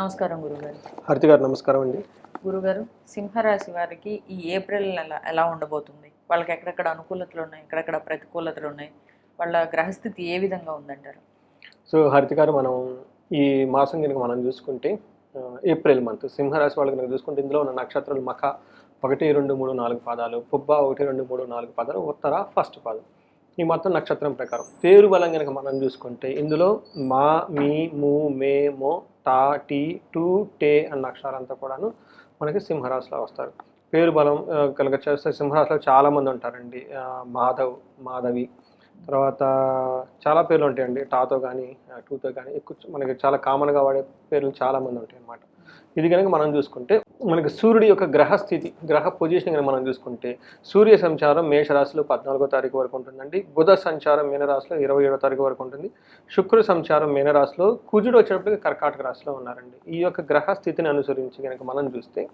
నమస్కారం గురుగారు. హారతి గారు నమస్కారం అండి. గురుగారు, సింహరాశి వారికి ఈ ఏప్రిల్ నెల ఎలా ఉండబోతుంది? వాళ్ళకి ఎక్కడెక్కడ అనుకూలతలు ఉన్నాయి, ఎక్కడెక్కడ ప్రతికూలతలు ఉన్నాయి, వాళ్ళ గ్రహస్థితి ఏ విధంగా ఉందంటారు? సో హారతి గారు, మనం ఈ మాసం కనుక మనం చూసుకుంటే ఏప్రిల్ మంత్ సింహరాశి వాళ్ళకి కనుక చూసుకుంటే ఇందులో ఉన్న నక్షత్రాలు మఖ 1, 2, 3, 4 పాదాలు, పుబ్బ 1, 2, 3, 4 పాదాలు, ఉత్తర ఫస్ట్ పాదం. ఈ మొత్తం నక్షత్రం ప్రకారం పేరు బలం కనుక మనం చూసుకుంటే ఇందులో మా, మీ, ము, మే, మో, టా, టీ, టు, టే అన్న అక్షరాలంతా కూడాను మనకి సింహరాశిలో వస్తారు. పేరు బలం కనుక చేస్తే సింహరాశిలో చాలామంది ఉంటారండి. మాధవ్, మాధవి, తర్వాత చాలా పేర్లు ఉంటాయండి. టాతో కానీ టూతో కానీ ఎక్కువ మనకి చాలా కామన్గా వాడే పేర్లు చాలామంది ఉంటాయి అన్నమాట. ఇది కనుక మనం చూసుకుంటే మనకి సూర్యుడి యొక్క గ్రహస్థితి, గ్రహ పొజిషన్ కనుక మనం చూసుకుంటే సూర్య సంచారం మేషరాశిలో 14వ తారీఖు వరకు ఉంటుందండి. బుధ సంచారం మీనరాశిలో 27వ తారీఖు వరకు ఉంటుంది. శుక్ర సంచారం మీనరాశిలో, కుజుడు వచ్చేటప్పటికి కర్కాటక రాశిలో ఉన్నారండి. ఈ యొక్క గ్రహస్థితిని అనుసరించి కనుక మనం చూస్తే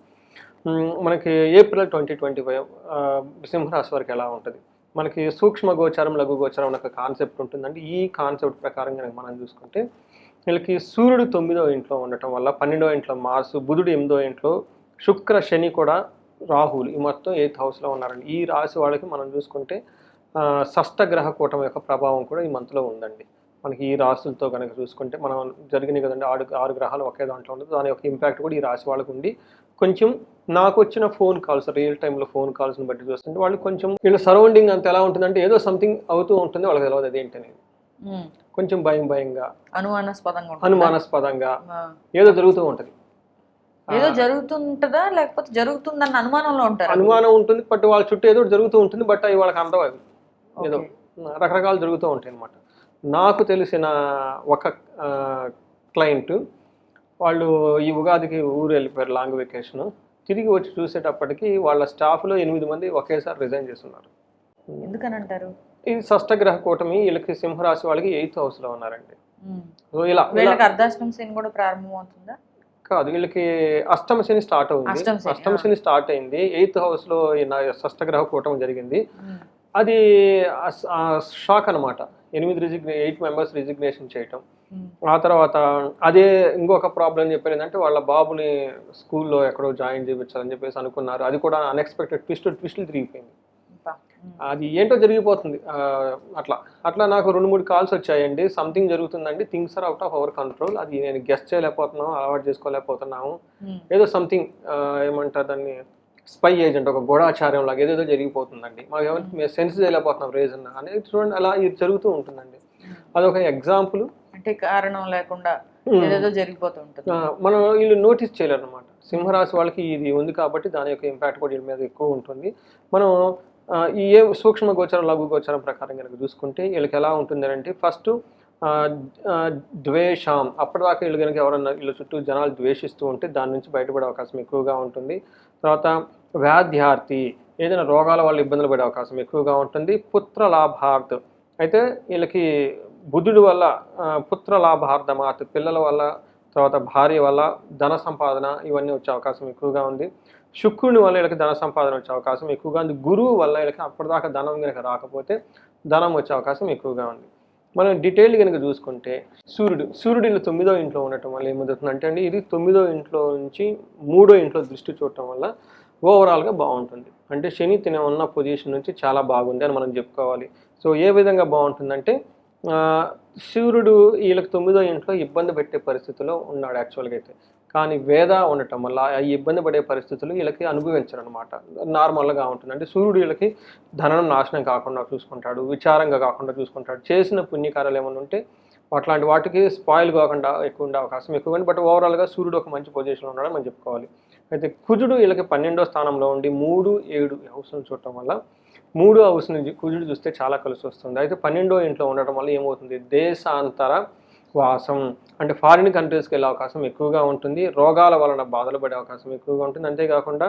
మనకి ఏప్రిల్ 2025 సింహరాశి వరకు ఎలా ఉంటుంది, మనకి సూక్ష్మ గోచారం, లఘు గోచారం అనే ఒక కాన్సెప్ట్ ఉంటుందండి. ఈ కాన్సెప్ట్ ప్రకారం కనుక మనం చూసుకుంటే వీళ్ళకి సూర్యుడు 9వ ఇంట్లో ఉండటం వల్ల 12వ ఇంట్లో మార్సు, బుధుడు 8వ ఇంట్లో, శుక్ర, శని కూడా, రాహులు ఈ మొత్తం 8th హౌస్లో ఉన్నారండి. ఈ రాశి వాళ్ళకి మనం చూసుకుంటే షష్టగ్రహ కూటమి యొక్క ప్రభావం కూడా ఈ మంత్లో ఉందండి. మనకి ఈ రాశులతో కనుక చూసుకుంటే మనం జరిగినాయి కదండి, 6 గ్రహాలు ఒకే దాంట్లో ఉంటుంది. దాని యొక్క ఇంపాక్ట్ కూడా ఈ రాశి వాళ్ళకు ఉండి కొంచెం నాకు వచ్చిన ఫోన్ కాల్స్, రియల్ టైంలో ఫోన్ కాల్స్ని బట్టి చూస్తుంటే వాళ్ళు కొంచెం వీళ్ళ సరౌండింగ్ అంత ఎలా ఉంటుందంటే ఏదో సంథింగ్ అవుతూ ఉంటుంది, వాళ్ళకి తెలియదు అదేంటనేది. కొంచెం భయంగా అనుమానాస్పదంగా ఏదో జరుగుతూ ఉంటుంది. ఏదో జరుగుతుంటదా లేకపోతే జరుగుతుందన్న అనుమానంలో ఉంటారు. అనుమానం ఉంటుంది, బట్ వాళ్ళ చుట్టూ ఏదో జరుగుతూ ఉంటుంది, బట్ అవి వాళ్ళకి అందం. అవి ఏదో రకరకాలు జరుగుతూ ఉంటాయి అన్నమాట. నాకు తెలిసిన ఒక క్లయింట్, వాళ్ళు ఈ ఉగాదికి ఊరు వెళ్ళిపోయారు లాంగ్ వెకేషన్. తిరిగి వచ్చి చూసేటప్పటికి వాళ్ళ స్టాఫ్లో 8 మంది ఒకేసారి రిజైన్ చేస్తున్నారు. ఎందుకని అంటారు? ఇది షష్టగ్రహ కూటమి వీళ్ళకి సింహరాశి వాళ్ళకి 8th హౌస్లో ఉన్నారండి. సో ఇలా అర్ధాష్టమ శని కూడా ప్రారంభం అవుతుందా? కాదు, వీళ్ళకి అష్టమ శని స్టార్ట్ అవుతుంది. అష్టమ శని స్టార్ట్ అయింది, 8th హౌస్లో షష్టగ్రహ కూటమి జరిగింది. అది షాక్ అనమాట. 8 మెంబర్స్ రిజిగ్నేషన్ చేయటం. ఆ తర్వాత అదే ఇంకొక ప్రాబ్లం చెప్పారు ఏంటంటే వాళ్ళ బాబుని స్కూల్లో ఎక్కడో జాయిన్ చేయించాలని చెప్పేసి అనుకున్నారు. అది కూడా అన్ఎక్స్పెక్టెడ్ ట్విస్టులు తిరిగిపోయింది. అది ఏంటో జరిగిపోతుంది. అట్లా నాకు 2-3 కాల్స్ వచ్చాయండి. సంథింగ్ జరుగుతుందండి, things are out of our control, అది నేను గెస్ట్ చేయలేకపోతున్నాము, అలవాటు చేసుకోలేకపోతున్నాము, ఏదో సంథింగ్ ఏమంటారు దాన్ని, స్పై ఏజెంట్, ఒక గూఢాచార్యం లాగా ఏదేదో జరిగిపోతుందండి, మాకు మేము సెన్స్ చేయలేకపోతున్నాం రీజన్ అనేది. చూడండి, అలా ఇది జరుగుతూ ఉంటుందండి. అదొక ఎగ్జాంపుల్. అంటే కారణం లేకుండా ఏదేదో జరిగిపోతుంటుంది. మనం వీళ్ళు నోటీస్ చేయలేరు అనమాట. సింహరాశి వాళ్ళకి ఇది ఉంది కాబట్టి దాని యొక్క ఇంపాక్ట్ కూడా వీళ్ళ మీద ఎక్కువ ఉంటుంది. మనం ఈ సూక్ష్మ గోచారం, లఘు గోచారం ప్రకారం కనుక చూసుకుంటే వీళ్ళకి ఎలా ఉంటుంది అంటే, ఫస్ట్ ద్వేషం. అప్పటిదాకా వీళ్ళు కనుక ఎవరన్నా వీళ్ళ చుట్టూ జనాలు ద్వేషిస్తూ ఉంటే దాని నుంచి బయటపడే అవకాశం ఎక్కువగా ఉంటుంది. తర్వాత వ్యాధ్యార్థి, ఏదైనా రోగాల వల్ల ఇబ్బందులు పడే అవకాశం ఎక్కువగా ఉంటుంది. పుత్ర లాభార్థ్, అయితే వీళ్ళకి బుధుడి వల్ల పుత్ర లాభార్థమాత్, పిల్లల వల్ల, తర్వాత భార్య వల్ల ధన సంపాదన ఇవన్నీ వచ్చే అవకాశం ఎక్కువగా ఉంది. శుక్రుని వల్ల వీళ్ళకి ధన సంపాదన వచ్చే అవకాశం ఎక్కువగా ఉంది. గురువు వల్ల వీళ్ళకి అప్పటిదాకా ధనం కనుక రాకపోతే ధనం వచ్చే అవకాశం ఎక్కువగా ఉంది. మనం డీటెయిల్ కనుక చూసుకుంటే సూర్యుడు వీళ్ళు 9వ ఇంట్లో ఉండటం వల్ల ఏమవుతుందంటే అండి, ఇది 9వ ఇంట్లో నుంచి 3వ ఇంట్లో దృష్టి చూడటం వల్ల ఓవరాల్గా బాగుంటుంది. అంటే శని ఉన్న పొజిషన్ నుంచి చాలా బాగుంది అని మనం చెప్పుకోవాలి. సో ఏ విధంగా బాగుంటుందంటే, సూర్యుడు వీళ్ళకి 9వ ఇంట్లో ఇబ్బంది పెట్టే పరిస్థితిలో ఉన్నాడు యాక్చువల్గా అయితే. కానీ వేద ఉండటం వల్ల ఈ ఇబ్బంది పడే పరిస్థితులు వీళ్ళకి అనుభవించరు అనమాట. నార్మల్గా ఉంటుంది. అంటే సూర్యుడు వీళ్ళకి ధనం నాశనం కాకుండా చూసుకుంటాడు, విచారంగా కాకుండా చూసుకుంటాడు. చేసిన పుణ్యకార్యాలు ఏమైనా ఉంటే అట్లాంటి వాటికి స్పాయిల్ కాకుండా ఎక్కువ ఉండే అవకాశం ఎక్కువ. బట్ ఓవరాల్గా సూర్యుడు ఒక మంచి పొజిషన్లో ఉన్నాడని మనం చెప్పుకోవాలి. అయితే కుజుడు వీళ్ళకి 12వ స్థానంలో ఉండి 3, 7 హౌస్ను చూడటం వల్ల 3వ హౌస్ని కుజుడు చూస్తే చాలా కలిసి వస్తుంది. అయితే 12వ ఇంట్లో ఉండటం వల్ల ఏమవుతుంది, దేశాంతర వాసం, అంటే ఫారిన్ కంట్రీస్కి వెళ్ళే అవకాశం ఎక్కువగా ఉంటుంది. రోగాల వలన బాధలు పడే అవకాశం ఎక్కువగా ఉంటుంది. అంతేకాకుండా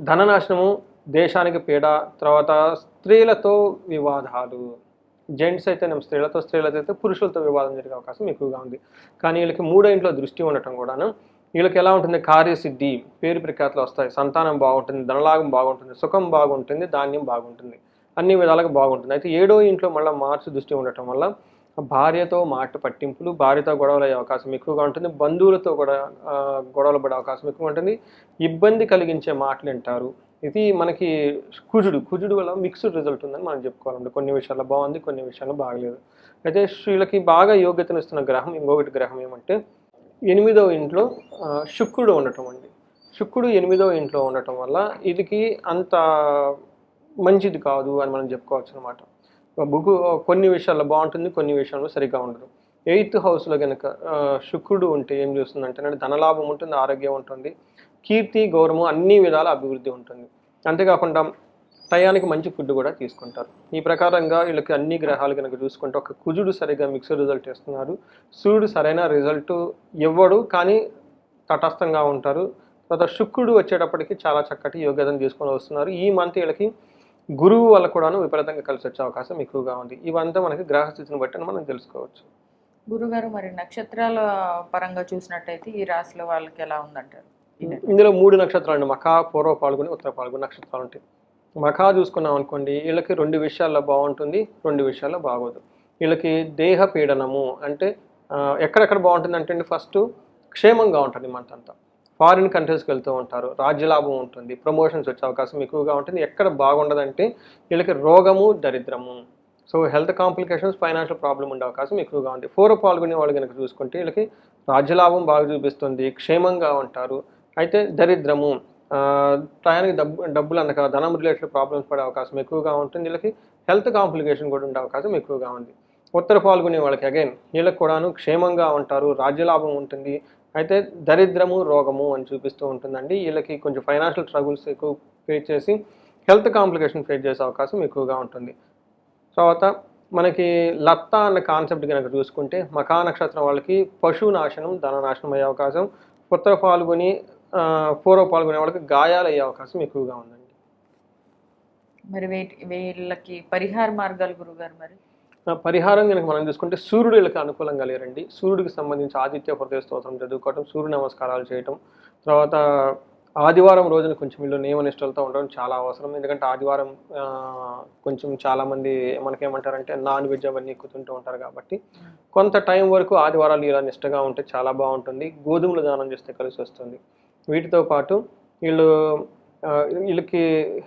ధననాశనము, దేశానికి పీడ, తర్వాత స్త్రీలతో వివాదాలు, జెంట్స్ అయితే స్త్రీలతో అయితే పురుషులతో వివాదం జరిగే అవకాశం ఎక్కువగా ఉంది. కానీ వీళ్ళకి 3వ ఇంట్లో దృష్టి ఉండటం కూడాను వీళ్ళకి ఎలా ఉంటుంది, కార్యసిద్ధి, పేరు ప్రఖ్యాతులు వస్తాయి, సంతానం బాగుంటుంది, ధనలాభం బాగుంటుంది, సుఖం బాగుంటుంది, ధాన్యం బాగుంటుంది, అన్ని విధాలుగా బాగుంటుంది. అయితే 7వ ఇంట్లో మళ్ళీ మార్చి దృష్టి ఉండటం వల్ల భార్యతో మాట పట్టింపులు, భార్యతో గొడవలు అయ్యే అవకాశం ఎక్కువగా ఉంటుంది, బంధువులతో కూడా గొడవలు పడే అవకాశం ఎక్కువ ఉంటుంది, ఇబ్బంది కలిగించే మాటలు వింటారు. ఇది మనకి కుజుడు వల్ల మిక్స్డ్ రిజల్ట్ ఉందని మనం చెప్పుకోవాలండి. కొన్ని విషయాల్లో బాగుంది, కొన్ని విషయాల్లో బాగలేదు. అయితే వీళ్ళకి బాగా యోగ్యతను ఇస్తున్న గ్రహం ఇంకొకటి గ్రహం ఏమంటే 8వ ఇంట్లో శుక్రుడు ఉండటం అండి. శుక్రుడు 8వ ఇంట్లో ఉండటం వల్ల ఇదికి అంత మంచిది కాదు అని మనం చెప్పుకోవచ్చు అనమాట. కొన్ని విషయాల్లో బాగుంటుంది, కొన్ని విషయాల్లో సరిగ్గా ఉండదు. 8th హౌస్లో కనుక శుక్రుడు ఉంటే ఏం చేస్తుందంటే ధనలాభం ఉంటుంది, ఆరోగ్యం ఉంటుంది, కీర్తి గౌరవం అన్ని విధాల అభివృద్ధి ఉంటుంది. అంతేకాకుండా టయానికి మంచి ఫుడ్ కూడా తీసుకుంటారు. ఈ ప్రకారంగా వీళ్ళకి అన్ని గ్రహాలు కనుక చూసుకుంటే ఒక కుజుడు సరిగ్గా మిక్స్డ్ రిజల్ట్ ఇస్తున్నారు, సూర్యుడు సరైన రిజల్ట్ ఇవ్వడు కానీ తటస్థంగా ఉంటారు. తర్వాత శుక్రుడు వచ్చేటప్పటికి చాలా చక్కటి యోగ్యతను తీసుకొని వస్తున్నారు. ఈ మంత్ వీళ్ళకి గురువు వల్ల కూడాను విపరీతంగా కలిసి వచ్చే అవకాశం ఎక్కువగా ఉంది. ఇవంతా మనకి గ్రహస్థితిని బట్టి మనం తెలుసుకోవచ్చు. గురుగారు, మరి నక్షత్రాల పరంగా చూసినట్టయితే ఈ రాశిలో వాళ్ళకి ఎలా ఉందంటారు? ఇందులో 3 నక్షత్రాలు అండి, మఖా, పూర్వ పాల్గొని, ఉత్తర పాల్గొని నక్షత్రాలు ఉంటాయి. మఖా చూసుకున్నాం అనుకోండి, వీళ్ళకి 2 విషయాల్లో బాగుంటుంది, 2 విషయాల్లో బాగోదు. వీళ్ళకి దేహ పీడనము అంటే ఎక్కడెక్కడ బాగుంటుంది అంటే ఫస్ట్ క్షేమంగా ఉంటుంది మంత్ అంతా. ఫారిన్ కంట్రీస్కి వెళ్తూ ఉంటారు, రాజ్యలాభం ఉంటుంది, ప్రమోషన్స్ వచ్చే అవకాశం ఎక్కువగా ఉంటుంది. ఎక్కడ బాగుండదంటే వీళ్ళకి రోగము, దరిద్రము, so health complications, financial problem ఉండే అవకాశం ఎక్కువగా ఉంది. పూర్వ పాల్గొనే వాళ్ళు కనుక చూసుకుంటే వీళ్ళకి రాజ్యలాభం బాగా చూపిస్తుంది, క్షేమంగా ఉంటారు. అయితే దరిద్రము, టయానికి డబ్బులు అందక ధనం రిలేటెడ్ ప్రాబ్లమ్స్ పడే అవకాశం ఎక్కువగా ఉంటుంది. వీళ్ళకి హెల్త్ కాంప్లికేషన్ కూడా ఉండే అవకాశం ఎక్కువగా ఉంది. ఉత్తర పాల్గొనే వాళ్ళకి అగైన్ వీళ్ళకి కూడాను క్షేమంగా ఉంటారు, రాజ్యలాభం ఉంటుంది, అయితే దరిద్రము, రోగము అని చూపిస్తూ ఉంటుందండి. వీళ్ళకి కొంచెం ఫైనాన్షియల్ స్ట్రగుల్స్ ఎక్కువ ఫేస్ చేసి హెల్త్ కాంప్లికేషన్ ఫేస్ చేసే అవకాశం ఎక్కువగా ఉంటుంది. తర్వాత మనకి లత్త అన్న కాన్సెప్ట్ కనుక చూసుకుంటే మఖా నక్షత్రం వాళ్ళకి పశు నాశనం, ధన నాశనం అయ్యే అవకాశం, ఉత్తర పాల్గొని పూర్వ పాల్గొనే వాళ్ళకి గాయాలు అయ్యే అవకాశం ఎక్కువగా ఉందండి. మరి వీళ్ళకి పరిహార మార్గాలు గురుగారు? మరి పరిహారం కనుక మనం చూసుకుంటే సూర్యుడు వీళ్ళకి అనుకూలంగా లేరండి. సూర్యుడికి సంబంధించి ఆదిత్య హృదయ స్తోత్రం చదువుకోవటం, సూర్య నమస్కారాలు చేయటం, తర్వాత ఆదివారం రోజున కొంచెం వీళ్ళు నియమనిష్టలతో ఉండడం చాలా అవసరం. ఎందుకంటే ఆదివారం కొంచెం చాలామంది మనకేమంటారంటే నాన్ వెజ్ అవన్నీ ఎక్కుతుంటూ ఉంటారు కాబట్టి కొంత టైం వరకు ఆదివారాలు ఇలా నిష్టగా ఉంటే చాలా బాగుంటుంది. గోధుమలు దానం చేస్తే కలిసి వస్తుంది. వీటితో పాటు వీళ్ళకి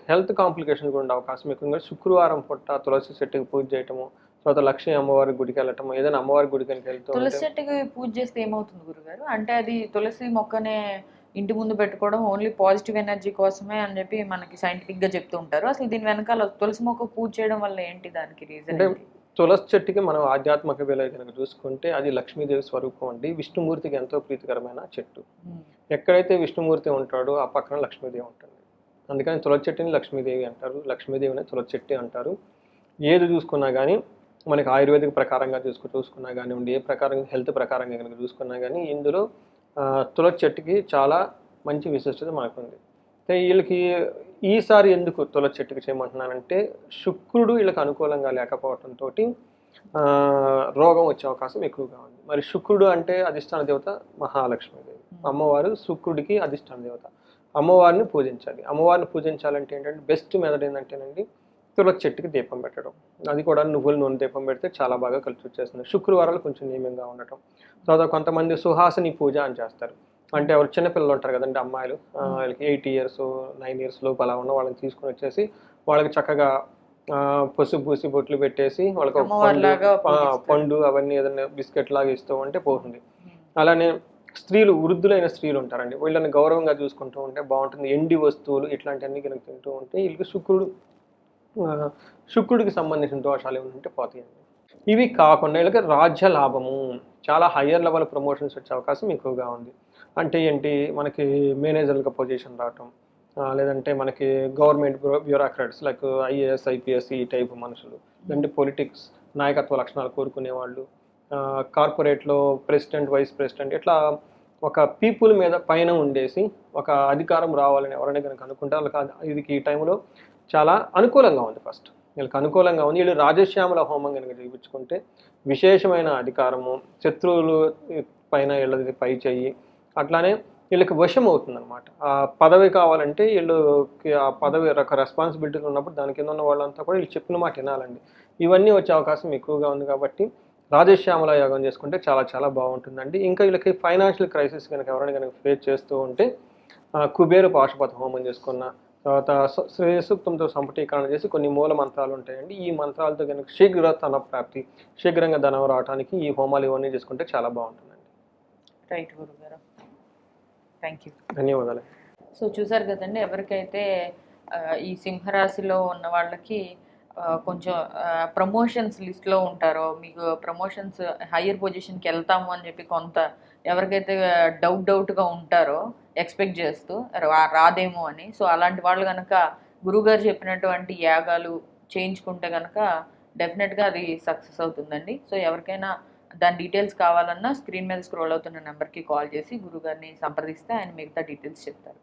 హెల్త్ కాంప్లికేషన్స్ కూడా ఉండే అవకాశం ఎక్కువగా. శుక్రవారం పూట తులసి చెట్టుకి పూజ చేయటము, తర్వాత లక్ష్మీ అమ్మవారి గుడికి వెళ్ళటం, ఏదైనా అమ్మవారి గుడికి వెళ్తూ తులసి చెట్టుకి పూజ చేస్తే ఏమవుతుంది గురుగారు? అంటే అది తులసి మొక్కనే ఇంటి ముందు పెట్టుకోవడం ఓన్లీ పాజిటివ్ ఎనర్జీ కోసమే అని చెప్పి మనకి సైంటిఫిక్ గా చెప్తూ ఉంటారు. అసలు దీని వెనకాల తులసి మొక్క పూజ చేయడం వల్ల ఏంటి దానికి రీజన్? అంటే తులసి చెట్టుకి మనం ఆధ్యాత్మిక వేళ కనుక చూసుకుంటే అది లక్ష్మీదేవి స్వరూపం అండి. విష్ణుమూర్తికి ఎంతో ప్రీతికరమైన చెట్టు. ఎక్కడైతే విష్ణుమూర్తి ఉంటాడో ఆ పక్కన లక్ష్మీదేవి ఉంటుంది. అందుకని తులసి చెట్టుని లక్ష్మీదేవి అంటారు, లక్ష్మీదేవిని తులసి చెట్టు అంటారు. ఏది చూసుకున్నా కానీ మనకి ఆయుర్వేదిక ప్రకారంగా చూసుకున్నా కానివ్వండి, ఏ ప్రకారం హెల్త్ ప్రకారంగా కనుక చూసుకున్నా కానీ ఇందులో తులసి చెట్టుకి చాలా మంచి విశిష్టత మనకుంది. వీళ్ళకి ఈసారి ఎందుకు తులసి చెట్టుకి చేయమంటున్నానంటే శుక్రుడు వీళ్ళకి అనుకూలంగా లేకపోవడంతో రోగం వచ్చే అవకాశం ఎక్కువగా ఉంది. మరి శుక్రుడు అంటే అధిష్టాన దేవత మహాలక్ష్మీదేవి, అమ్మవారు శుక్రుడికి అధిష్టాన దేవత. అమ్మవారిని పూజించాలి. అమ్మవారిని పూజించాలంటే ఏంటంటే బెస్ట్ మెథడ్ ఏంటంటేనండి తులసి చెట్టుకి దీపం పెట్టడం. అది కూడా నువ్వుల నూనె దీపం పెడితే చాలా బాగా కలిసి వచ్చేస్తుంది. శుక్రవారాలు కొంచెం నియమంగా ఉండటం. తర్వాత కొంతమంది సుహాసిని పూజ అని చేస్తారు. అంటే ఎవరు చిన్నపిల్లలు ఉంటారు కదండి, అమ్మాయిలు, వాళ్ళకి 8 years 9 years లోపు అలా ఉన్న వాళ్ళని తీసుకొని వచ్చేసి వాళ్ళకి చక్కగా పసుపు పూసి బొట్లు పెట్టేసి వాళ్ళకి పండు అవన్నీ ఏదైనా బిస్కెట్ లాగా ఇస్తూ ఉంటే పోతుంది. అలానే స్త్రీలు, వృద్ధులైన స్త్రీలు ఉంటారండి, వీళ్ళని గౌరవంగా చూసుకుంటూ ఉంటే బాగుంటుంది. ఎండి వస్తువులు ఇట్లాంటివన్నీ కనుక తింటూ ఉంటే వీళ్ళకి శుక్రుడికి సంబంధించిన దోషాలు ఏమంటే పోతాయండి. ఇవి కాకుండా వీళ్ళకి రాజ్య లాభము, చాలా హయ్యర్ లెవెల్ ప్రమోషన్స్ వచ్చే అవకాశం ఎక్కువగా ఉంది. అంటే ఏంటి, మనకి మేనేజర్గా పొజిషన్ రావటం, లేదంటే మనకి government bureaucrats like IAS IPS ఈ టైప్ మనుషులు, లేదంటే పొలిటిక్స్ నాయకత్వ లక్షణాలు కోరుకునే వాళ్ళు, కార్పొరేట్లో ప్రెసిడెంట్, వైస్ ప్రెసిడెంట్, ఇట్లా ఒక పీపుల్ మీద పైన ఉండేసి ఒక అధికారం రావాలని ఎవరైనా కనుక అనుకుంటే వాళ్ళకి ఇది ఈ టైంలో చాలా అనుకూలంగా ఉంది. ఫస్ట్ వీళ్ళకి అనుకూలంగా ఉంది. వీళ్ళు రాజశ్యామల హోమం కనుక చేయించుకుంటే విశేషమైన అధికారము, శత్రువులు పైన వీళ్ళది పై చెయ్యి, అట్లానే వీళ్ళకి వశం అవుతుంది అనమాట. ఆ పదవి కావాలంటే వీళ్ళకి ఆ పదవి ఒక రెస్పాన్సిబిలిటీలు ఉన్నప్పుడు దాని కింద ఉన్న వాళ్ళంతా కూడా వీళ్ళు చెప్పిన మాట వినాలండి. ఇవన్నీ వచ్చే అవకాశం ఎక్కువగా ఉంది. కాబట్టి రాజశ్యామల యాగం చేసుకుంటే చాలా చాలా బాగుంటుందండి. ఇంకా వీళ్ళకి ఫైనాన్షియల్ క్రైసిస్ కనుక ఎవరైనా కనుక ఫేస్ చేస్తూ ఉంటే కుబేర పాశుపత హోమం చేసుకున్న తర్వాత శ్రేయ సూక్తంతో సంపుటీకరణ చేసి కొన్ని మూల మంత్రాలు ఉంటాయండి. ఈ మంత్రాలతో కనుక శీఘ్ర ధన ప్రాప్తి, శీఘ్రంగా ధనం రావడానికి ఈ హోమాలు ఇవన్నీ చేసుకుంటే చాలా బాగుంటుందండి. రైట్ గురుగారు, థ్యాంక్ యూ. ధన్యవాదాలు. సో చూసారు కదండి, ఎవరికైతే ఈ సింహరాశిలో ఉన్న వాళ్ళకి కొంచెం ప్రమోషన్స్ లిస్ట్లో ఉంటారో, మీకు ప్రమోషన్స్ హయ్యర్ పొజిషన్కి వెళ్తాము అని చెప్పి కొంత ఎవరికైతే డౌట్గా ఉంటారో ఎక్స్పెక్ట్ చేస్తూ రాదేమో అని, సో అలాంటి వాళ్ళు కనుక గురువుగారు చెప్పినటువంటి యాగాలు చేయించుకుంటే కనుక డెఫినెట్గా అది సక్సెస్ అవుతుందండి. సో ఎవరికైనా దాని డీటెయిల్స్ కావాలన్నా స్క్రీన్ మీద స్క్రోల్ అవుతున్న నెంబర్కి కాల్ చేసి గురుగారిని సంప్రదిస్తే ఆయన మిగతా డీటెయిల్స్ చెప్తారు.